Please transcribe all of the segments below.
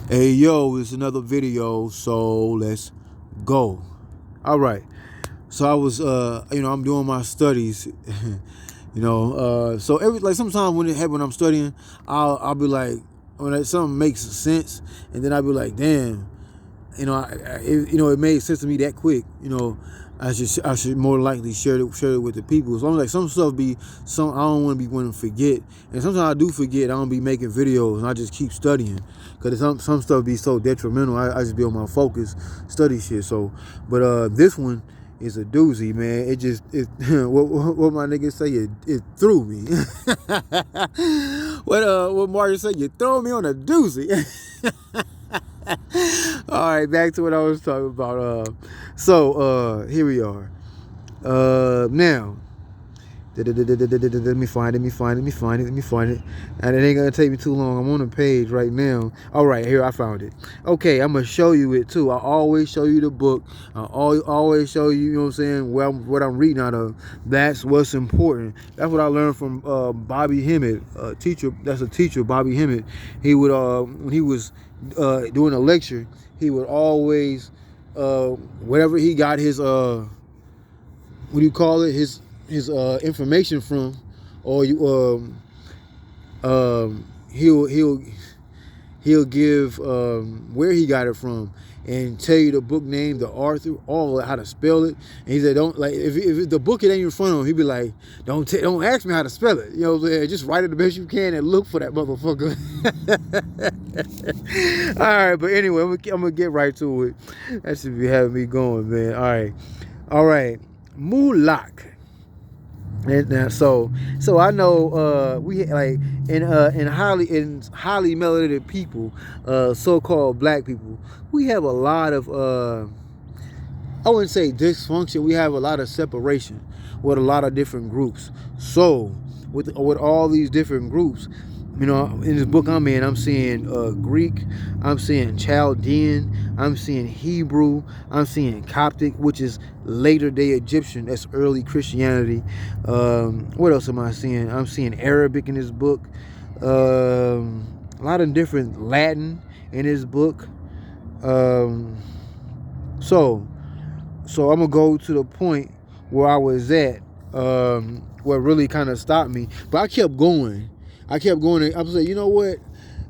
Hey yo, it's another video, so let's go. All right. So I was I'm doing my studies, so sometimes when I'm studying, I'll be like, when something makes sense, and then I'll be like, damn, it made sense to me that quick, I should more likely share it with the people. So I'm like, some stuff I don't want to be one to forget, and sometimes I do forget. I don't be making videos, and I just keep studying because some stuff be so detrimental. I just be on my focus, study shit. So, but this one is a doozy, man. What my niggas say, it threw me. What Mario said, you throw me on a doozy. All right, back to what I was talking about. Here we are. Now, let me find it. And it ain't gonna take me too long. I'm on the page right now. All right, here, I found it. Okay, I'm gonna show you it too. I always show you the book. I always show you, you know what I'm saying, what I'm reading out of. That's what's important. That's what I learned from Bobby Hemmitt, a teacher. That's a teacher, Bobby Hemmitt. He would, when he was doing a lecture, he would always, whatever he got his, what do you call it, his information from, or he'll give where he got it from and tell you the book name, the author, all how to spell it. And he said, don't, like, if the book it ain't in front of him, he'd be like, don't ask me how to spell it. You know what I'm saying? Just write it the best you can and look for that motherfucker. All right, but anyway, I'm gonna get right to it. That should be having me going, man. All right, Mulach. And so I know we like in highly melanated people, so-called black people, we have a lot of I wouldn't say dysfunction. We have a lot of separation with a lot of different groups. So with all these different groups, in this book I'm in, I'm seeing Greek, I'm seeing Chaldean, I'm seeing Hebrew, I'm seeing Coptic, which is later day Egyptian. That's early Christianity. What else am I seeing? I'm seeing Arabic in this book. A lot of different Latin in this book. So I'm gonna go to the point where I was at, what really kind of stopped me. But I kept going. I was like, you know what?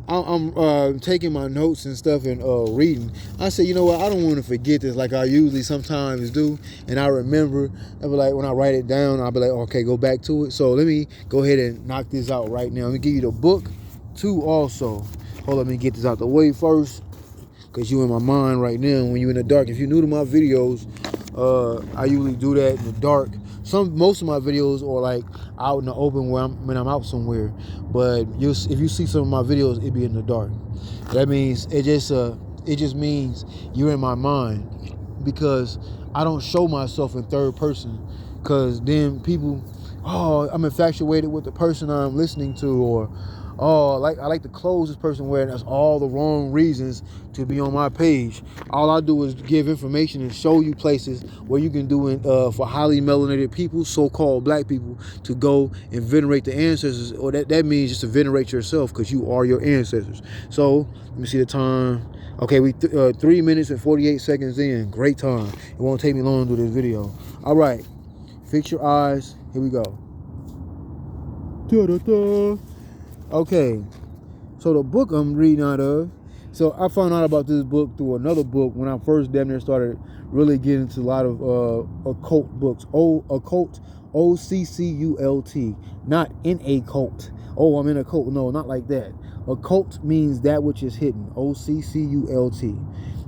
I'm taking my notes and stuff and reading. I said, you know what? I don't want to forget this like I usually sometimes do. And I remember, I'll be like, when I write it down, I'll be like, okay, go back to it. So let me go ahead and knock this out right now. Let me give you the book too also. Hold on, let me get this out the way first, because you in my mind right now when you in the dark. If you're new to my videos, I usually do that in the dark. Most of my videos are like out in the open when I'm out somewhere. But if you see some of my videos, it be in the dark. That means it just means you're in my mind, because I don't show myself in third person, because then people, I'm infatuated with the person I'm listening to, or I like to close this person, where that's all the wrong reasons to be on my page. All I do is give information and show you places where you can do it for highly melanated people, so-called black people, to go and venerate the ancestors. Or that means just to venerate yourself, because you are your ancestors. So let me see the time. Okay, we 3 minutes and 48 seconds in. Great time. It won't take me long to do this video. All right, fix your eyes. Here we go. Da-da-da. Okay, so the book I'm reading out of, so I found out about this book through another book when I first damn near started really getting into a lot of occult books. Occult, O-C-C-U-L-T, not in a cult. Oh, I'm in a cult. No, not like that. Occult means that which is hidden, O-C-C-U-L-T.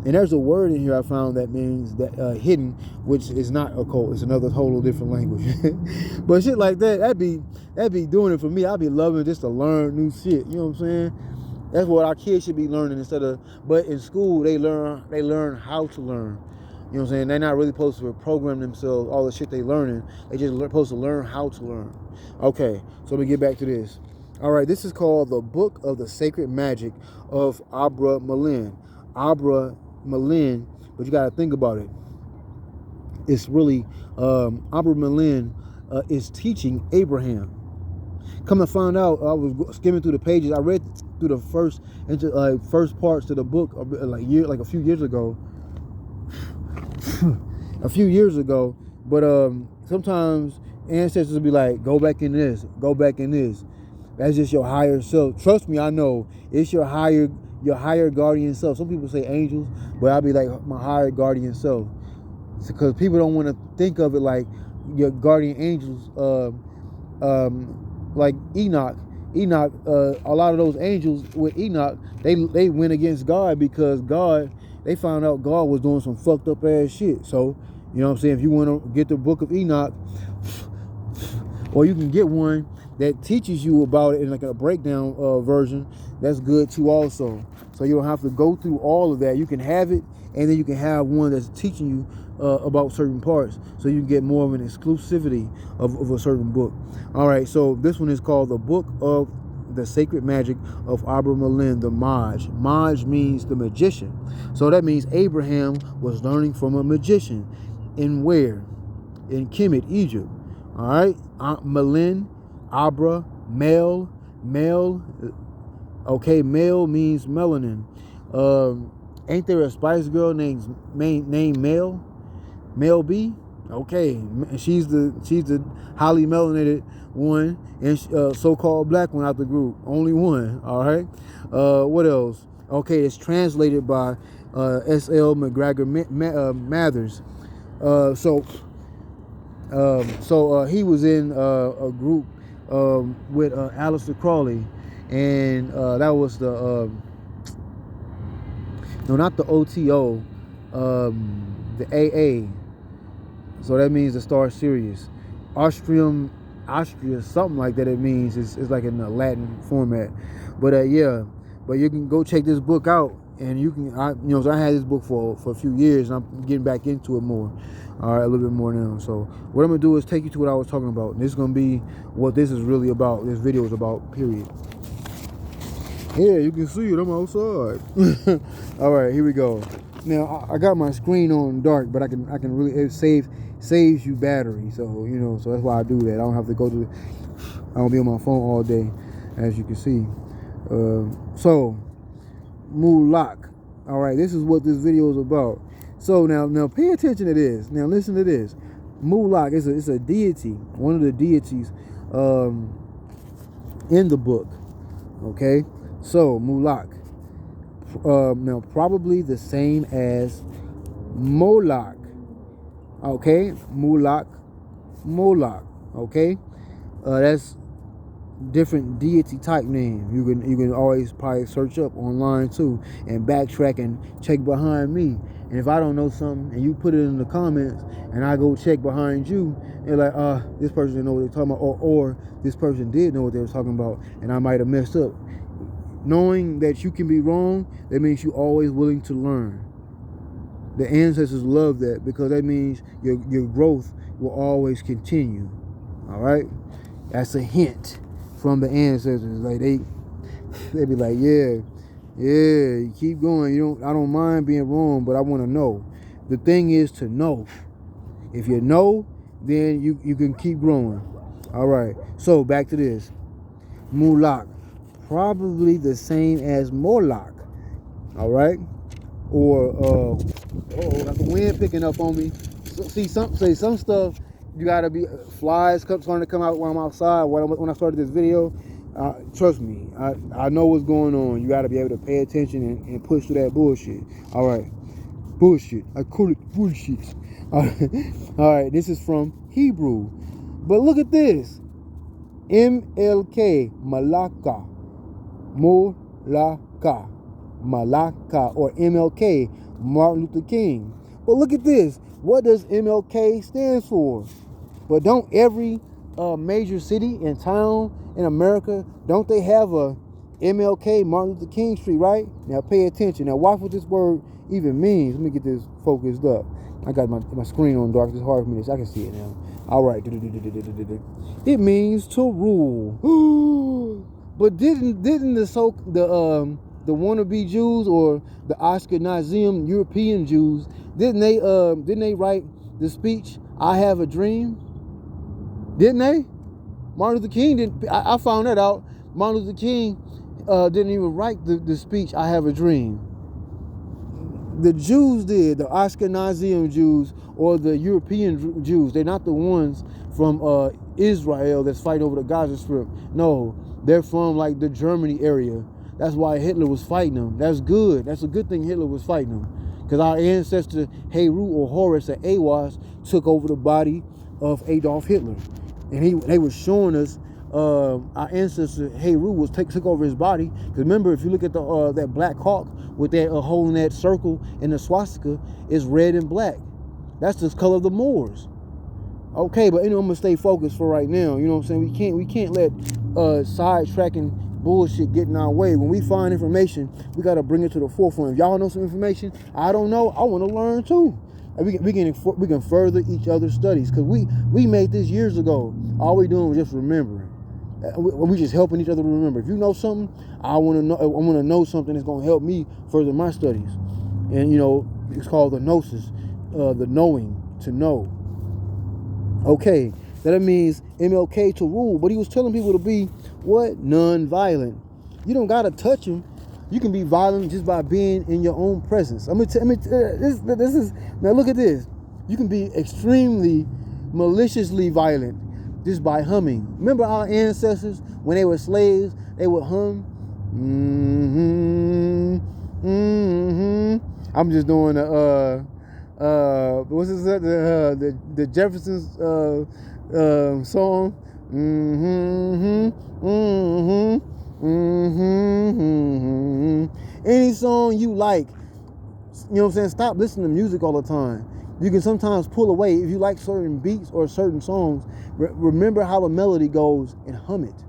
And there's a word in here I found that means that hidden, which is not occult. It's another total different language. But shit like that, that'd be doing it for me. I'd be loving just to learn new shit. You know what I'm saying? That's what our kids should be learning instead of. But in school, they learn how to learn. You know what I'm saying? They're not really supposed to program themselves, all the shit they learning. They just supposed to learn how to learn. Okay, so let me get back to this. All right, this is called The Book of the Sacred Magic of Abrah Malin. Abrah Malin, but you got to think about it. It's really Abrah Malin is teaching Abraham. Come to find out, I was skimming through the pages. I read through the first parts of the book like a few years ago. But sometimes ancestors will be like, go back in this, go back in this. That's just your higher self. Trust me, I know it's your higher guardian self. Some people say angels, but I'll be like my higher guardian self, because people don't want to think of it like your guardian angels. Like Enoch. A lot of those angels with Enoch, they went against God because they found out God was doing some fucked up ass shit. So, you know what I'm saying? If you want to get the book of Enoch, or you can get one that teaches you about it in like a breakdown version, that's good too also. So you don't have to go through all of that. You can have it, and then you can have one that's teaching you about certain parts, so you can get more of an exclusivity of a certain book. All right, so this one is called the Book of the Sacred Magic of Abrah Melin, the Maj. Maj means the magician. So that means Abraham was learning from a magician. In where? In Kemet, Egypt. All right, Melin, Abrah, Mel. Okay, Mel means melanin. Ain't there a Spice Girl named Mel? Mel B? Okay, she's the highly melanated one, and so-called black one out the group. Only one. All right. What else? Okay, it's translated by S.L. McGregor Mathers. So he was in a group with Aleister Crowley, and that was the no, not the OTO, the AA. So that means the star Sirius. Austria, something like that. It means it's like in a Latin format. But yeah, but you can go check this book out, and you can, so I had this book for a few years, and I'm getting back into it more. All right, a little bit more now. So what I'm gonna do is take you to what I was talking about. And this is gonna be what this is really about. This video is about. Period. Yeah, you can see it. I'm outside. All right, here we go. Now I got my screen on dark, but I can really, it saves you battery. So so that's why I do that. I don't have to I don't be on my phone all day, as you can see. So Mulach. All right, this is what this video is about. So now pay attention to this. Now listen to this. Mulach is a deity, one of the deities in the book. Okay, so Mulach. Now probably the same as Moloch. Okay, Moloch. Okay, that's different deity type name. You can always probably search up online too and backtrack and check behind me. And if I don't know something and you put it in the comments and I go check behind you, they're like, this person didn't know what they're talking about, or this person did know what they were talking about, and I might have messed up. Knowing that you can be wrong, that means you're always willing to learn. The ancestors love that, because that means your growth will always continue. All right, that's a hint from the ancestors. Like they be like, yeah, you keep going. I don't mind being wrong, but I want to know. The thing is to know. If you know, then you can keep growing. All right. So back to this. Mulach, probably the same as Moloch. All right. Or got the wind picking up on me. Some stuff you gotta be flies starting to come out while I'm outside. When I started this video, trust me, I know what's going on. You gotta be able to pay attention and push through that bullshit. All right, bullshit. I call it bullshit. All right. This is from Hebrew, but look at this. MLK, Malaka, Malaka, or MLK, Martin Luther King. But look at this. What does MLK stand for? But don't every major city and town in America, don't they have a MLK, Martin Luther King Street, right? Now pay attention. Now watch what this word even means. Let me get this focused up. I got my screen on dark. It's hard for me to, I can see it now. All right. It means to rule. But didn't the wannabe Jews, or the Ascanasium European Jews, didn't they write the speech "I Have a Dream"? Didn't they? Martin Luther King didn't. I found that out. Martin Luther King didn't even write the speech, I Have a Dream. The Jews did, the Ascanasium Jews or the European Jews. They're not the ones from Israel that's fighting over the Gaza Strip. No, they're from like the Germany area. That's why Hitler was fighting them. That's good. That's a good thing Hitler was fighting them. Because our ancestor Heru or Horus at Awas took over the body of Adolf Hitler. And they were showing us our ancestor Heru took over his body. Because remember, if you look at the that black hawk with that hole in that circle in the swastika, it's red and black. That's the color of the Moors. Okay, but I'm gonna stay focused for right now. You know what I'm saying? We can't let sidetracking bullshit get in our way. When we find information, we gotta bring it to the forefront. If y'all know some information I don't know, I want to learn too. And we can further each other's studies, because we made this years ago. All we doing was just remembering. We just helping each other to remember. If you know something, I want to know something that's gonna help me further my studies. And it's called the gnosis, the knowing, to know. Okay, that means MLK to rule, but he was telling people to be what? Non-violent. You don't gotta touch him. You can be violent just by being in your own presence. This is now. Look at this. You can be extremely maliciously violent just by humming. Remember our ancestors when they were slaves? They would hum. I'm just doing what's this? The Jefferson's song. Any song you like, you know what I'm saying? Stop listening to music all the time. You can sometimes pull away. If you like certain beats or certain songs, remember how the melody goes and hum it.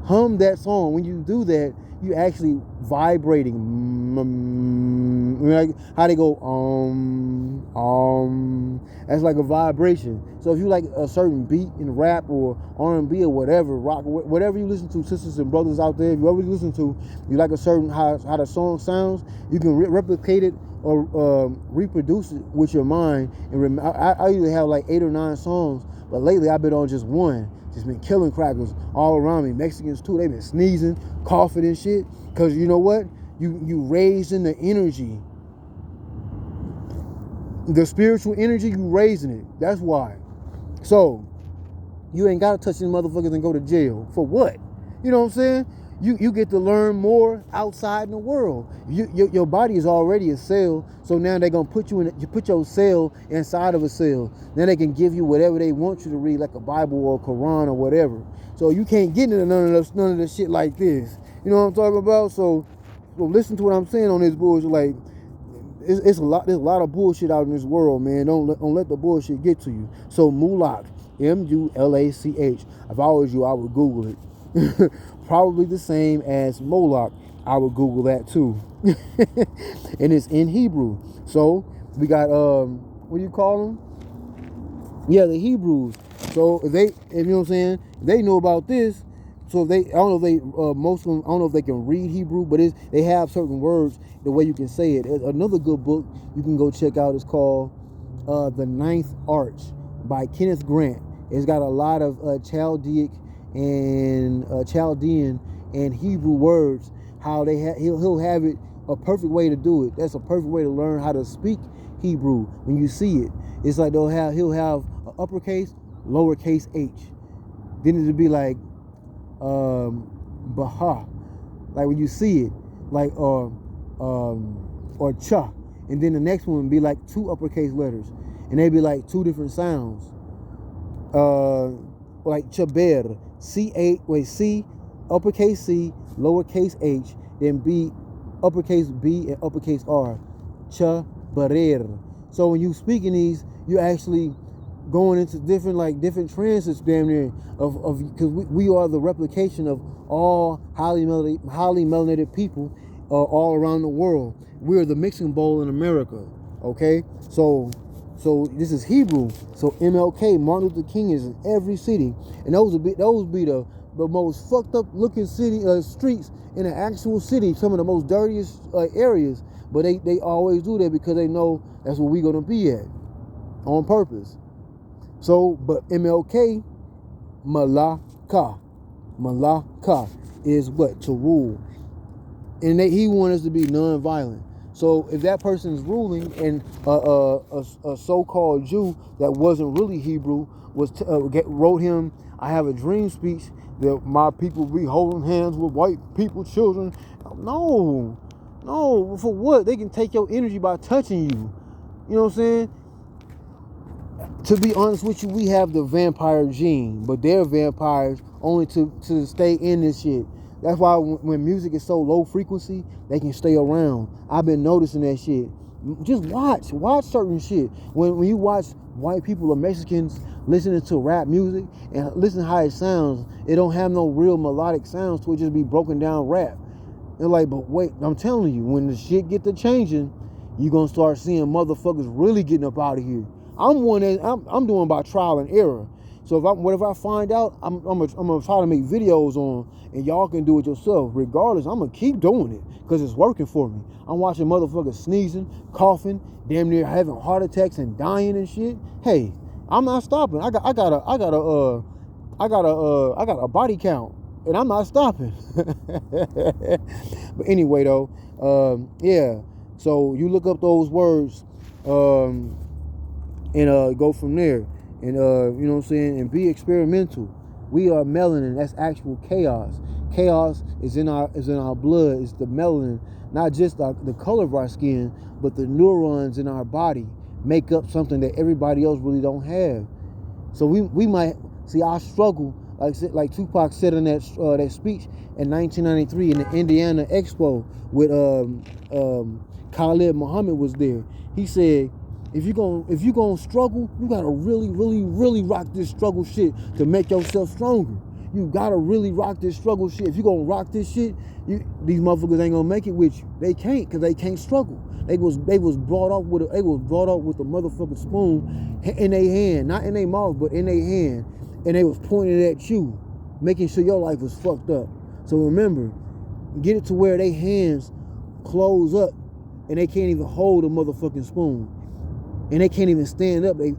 Hum that song. When you do that, you actually vibrating. Like how they go that's like a vibration. So if you like a certain beat in rap or R&B or whatever, rock, whatever you listen to, sisters and brothers out there, if you ever listen to, you like a certain how the song sounds, you can replicate it or reproduce it with your mind. And I usually have like 8 or 9 songs, but lately I've been on just one. Just been killing crackers all around me. Mexicans too, they've been sneezing, coughing and shit. Cause you know what? You raising the energy. The spiritual energy, you raising it. That's why. So you ain't gotta touch these motherfuckers and go to jail. For what? You know what I'm saying? You get to learn more outside in the world. Your body is already a cell, so now they're gonna put you put your cell inside of a cell. Then they can give you whatever they want you to read, like a Bible or a Quran or whatever. So you can't get into none of this shit like this. You know what I'm talking about? So listen to what I'm saying on this bullshit. Like there's a lot of bullshit out in this world, man. Don't let the bullshit get to you. So Mulach, Mulach. If I was you, I would Google it. Probably the same as Moloch. I would Google that too. And it's in Hebrew. So we got what do you call them? Yeah, the Hebrews. So if you know what I'm saying, they know about this. So I don't know if they most of them, I don't know if they can read Hebrew, but they have certain words the way you can say it. Another good book you can go check out is called The Ninth Arch by Kenneth Grant. It's got a lot of Chaldean and Hebrew words. How he'll have it a perfect way to do it. That's a perfect way to learn how to speak Hebrew. When you see it, it's like he'll have an uppercase, lowercase h. Then it'll be like Baha, like when you see it, like or Cha, and then the next one would be like 2 uppercase letters, and they'd be like 2 different sounds. Like Chaber, C uppercase C, lowercase h, then B, uppercase B and uppercase R. Chabarer. So when you speaking these, you're actually going into different transits, damn near, of because we are the replication of all highly melanated people all around the world. We're the mixing bowl in America. Okay, so this is Hebrew. So MLK, Martin Luther King, is in every city, and those would be the most fucked up looking streets in an actual city, some of the most dirtiest areas. But they always do that because they know that's where we're gonna be at on purpose. So, but MLK, Malaka is what? To rule. and he wanted us to be non-violent. So if that person's ruling and a so-called Jew that wasn't really Hebrew wrote him, I have a dream speech that my people be holding hands with white people, children. No, for what? They can take your energy by touching you. You know what I'm saying? To be honest with you, we have the vampire gene, but they're vampires only to stay in this shit. That's why when music is so low frequency, they can stay around. I've been noticing that shit. Just watch certain shit. When you watch white people or Mexicans listening to rap music and listen how it sounds, it don't have no real melodic sounds to it, just be broken down rap. They're like, but wait, I'm telling you, when the shit get to changing, you gonna start seeing motherfuckers really getting up out of here. I'm doing by trial and error. So whatever I find out, I'm gonna try to make videos on, and y'all can do it yourself. Regardless, I'm gonna keep doing it because it's working for me. I'm watching motherfuckers sneezing, coughing, damn near having heart attacks and dying and shit. Hey, I'm not stopping. I got a body count, and I'm not stopping. But anyway, though, yeah. So you look up those words, and go from there. And you know what I'm saying, and be experimental. We are melanin. That's actual chaos. Chaos is in our blood. It's the melanin, not just the color of our skin, but the neurons in our body make up something that everybody else really don't have. So we might see our struggle, like Tupac said in that speech in 1993 in the Indiana Expo with Khalid Muhammad was there. He said, if you gonna struggle, you gotta really rock this struggle shit to make yourself stronger. You gotta really rock this struggle shit. If you gonna rock this shit, these motherfuckers ain't gonna make it with you. They can't, because they can't struggle. They was brought up with a motherfucking spoon in their hand, not in their mouth, but in their hand, and they was pointing at you, making sure your life was fucked up. So remember, get it to where their hands close up and they can't even hold a motherfucking spoon. And they can't even stand up. They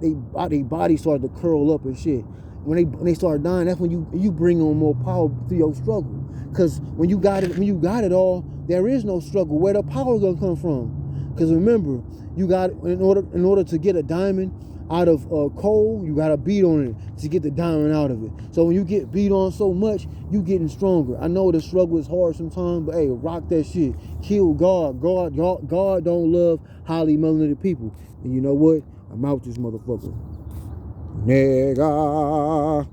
body started to curl up and shit. When they start dying, that's when you bring on more power through your struggle. Because when you got it all, there is no struggle. Where the power gonna come from? Because remember, you got in order to get a diamond out of coal, you gotta beat on it to get the diamond out of it. So when you get beat on so much, you getting stronger. I know the struggle is hard sometimes, but hey, rock that shit. Kill God. God don't love highly melanated people. And you know what? I'm out this motherfucker. Nigga.